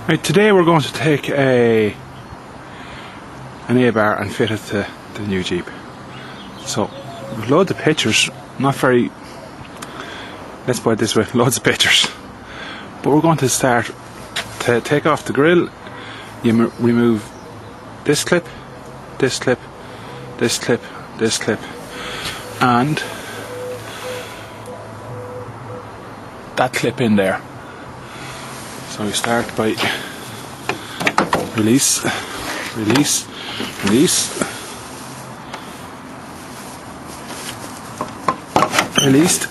Right, today we're going to take an A-bar and fit it to the new Jeep. So, loads of pictures, not very, let's put it this way, loads of pictures. But we're going to start to take off the grille. You remove this clip, this clip, this clip, this clip, and that clip in there. So we start by release, release, release, released,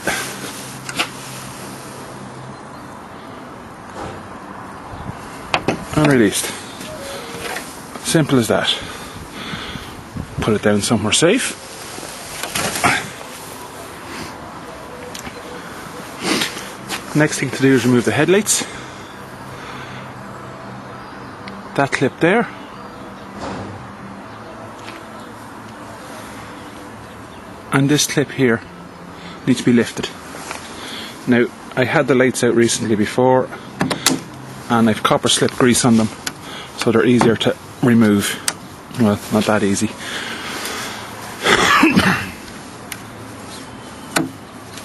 and released. Simple as that. Put it down somewhere safe. Next thing to do is remove the headlights. That clip there. And this clip here needs to be lifted. Now, I had the lights out recently before and I've copper slip grease on them, so they're easier to remove. Well, not that easy.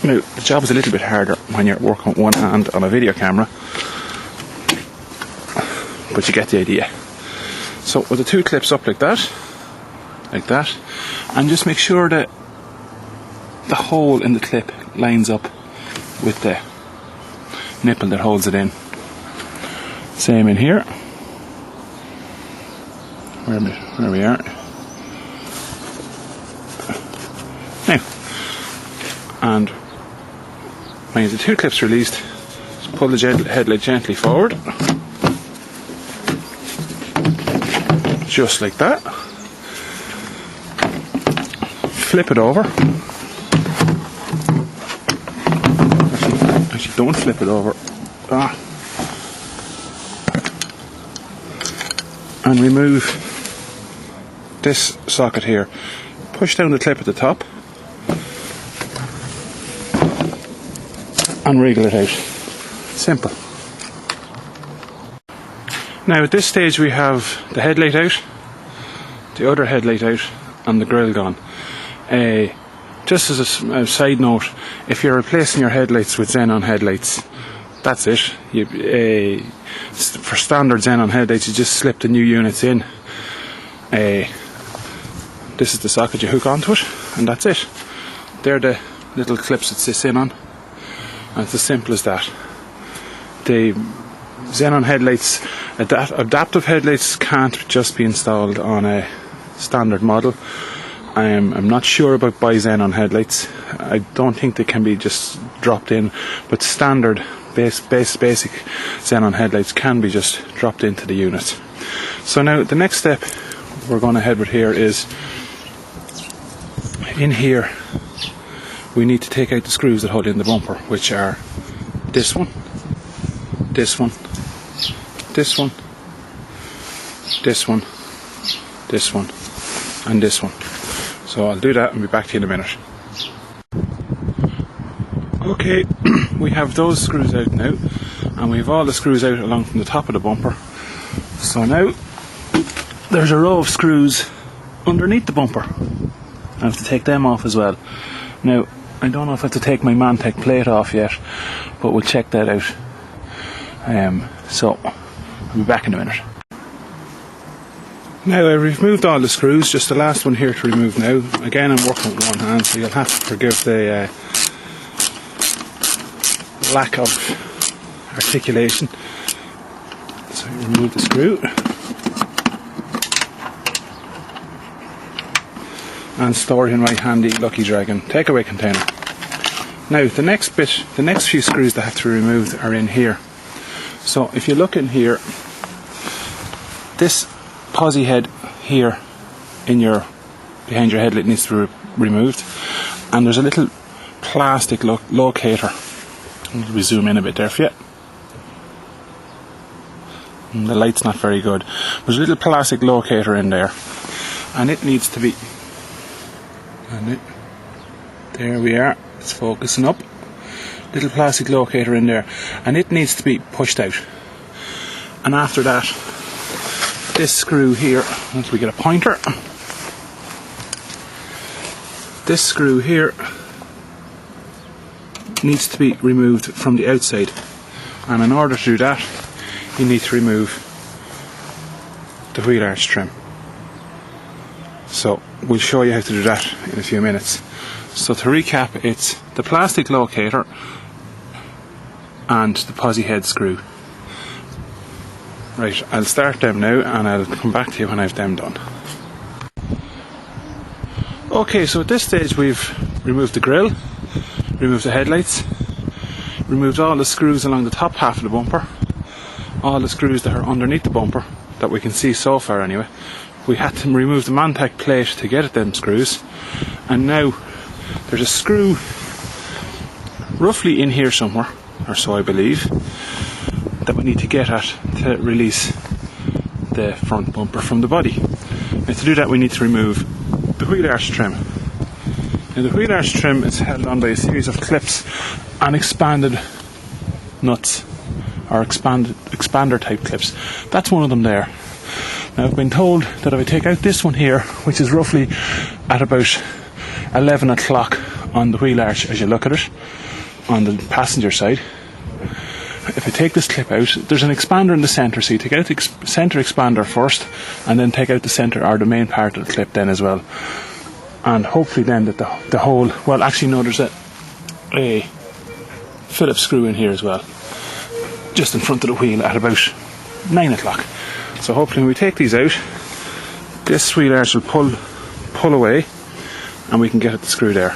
Now, the job is a little bit harder when you're working with one hand on a video camera, but you get the idea. So with the two clips up like that, and just make sure that the hole in the clip lines up with the nipple that holds it in. Same in here, where we are. Now, and when the two clips released, just pull the headlight gently forward. Just like that. Flip it over. Actually, don't flip it over. And remove this socket here. Push down the clip at the top and wriggle it out. Simple. Now at this stage we have the headlight out, the other headlight out, and the grille gone. Just as a side note, if you're replacing your headlights with xenon headlights, that's it. For standard xenon headlights, you just slip the new units in. This is the socket you hook onto it, and that's it. They're the little clips it sits in on, and it's as simple as that. The xenon headlights, adaptive headlights, can't just be installed on a standard model. I'm not sure about bi-xenon headlights. I don't think they can be just dropped in, but standard basic xenon headlights can be just dropped into the unit. So now the next step we're going to head with here is, in here we need to take out the screws that hold in the bumper, which are this one, this one, this one, this one, this one, and this one. So I'll do that and be back to you in a minute. Okay, we have those screws out now, and we have all the screws out along from the top of the bumper. So now there's a row of screws underneath the bumper. I have to take them off as well. Now, I don't know if I have to take my mantec plate off yet, but we'll check that out. So I'll be back in a minute. Now I've removed all the screws, just the last one here to remove now. Again, I'm working with one hand, so you'll have to forgive the lack of articulation. So I remove the screw. and store it in my handy Lucky Dragon takeaway container. Now the next few screws that have to be removed are in here. So if you look in here, this posi head here behind your headlight needs to be removed, and there's a little plastic locator. We zoom in a bit there for you. And the light's not very good. There's a little plastic locator in there, and it needs to be. There we are. It's focusing up. Little plastic locator in there, and it needs to be pushed out. And after that, this screw here, once we get a pointer, this screw here needs to be removed from the outside. And in order to do that, you need to remove the wheel arch trim. So we'll show you how to do that in a few minutes. So to recap, it's the plastic locator and the posi head screw. Right, I'll start them now and I'll come back to you when I've them done. Okay, so at this stage we've removed the grille, removed the headlights, removed all the screws along the top half of the bumper, all the screws that are underneath the bumper that we can see so far anyway. We had to remove the mantec plate to get at them screws, and now there's a screw roughly in here somewhere, or so I believe, that we need to get at to release the front bumper from the body. And to do that we need to remove the wheel arch trim. Now the wheel arch trim is held on by a series of clips and expanded nuts, or expander type clips. That's one of them there. Now I've been told that if I take out this one here, which is roughly at about 11 o'clock on the wheel arch as you look at it, on the passenger side, if I take this clip out, there's an expander in the centre, so you take out the centre expander first and then take out the centre or the main part of the clip then as well. And hopefully then that the whole, well actually no, there's a Phillips screw in here as well, just in front of the wheel at about 9 o'clock. So hopefully when we take these out, this wheel arch will pull away and we can get at the screw there.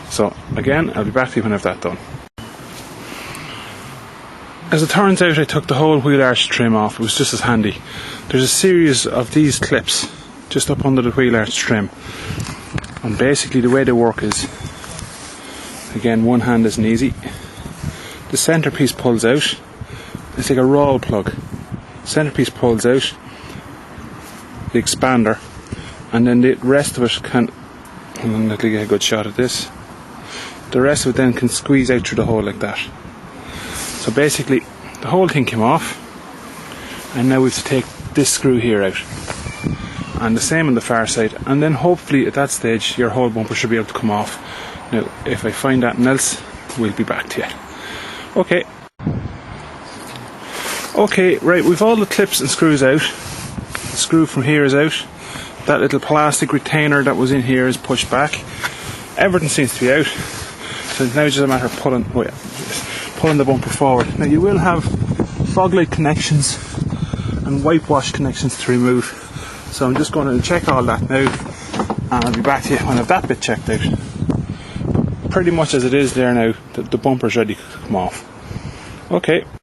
So again, I'll be back to you when I've that done. As it turns out, I took the whole wheel arch trim off. It was just as handy. There's a series of these clips just up under the wheel arch trim, and basically the way they work is, again, one hand isn't easy. The centrepiece pulls out. It's like a roll plug. Centrepiece pulls out the expander, and then the rest of it can, and let me get a good shot at this, the rest of it then can squeeze out through the hole like that. So basically the whole thing came off, and now we have to take this screw here out, and the same on the far side, and then hopefully at that stage your whole bumper should be able to come off. Now if I find anything else, we'll be back to you. Okay, right, we've all the clips and screws out. The screw from here is out. That little plastic retainer that was in here is pushed back. Everything seems to be out. So now it's just a matter of pulling the bumper forward. Now you will have fog light connections and wipe wash connections to remove. So I'm just going to check all that now, and I'll be back to you when I have that bit checked out. Pretty much as it is there now, the bumper's ready to come off. Okay.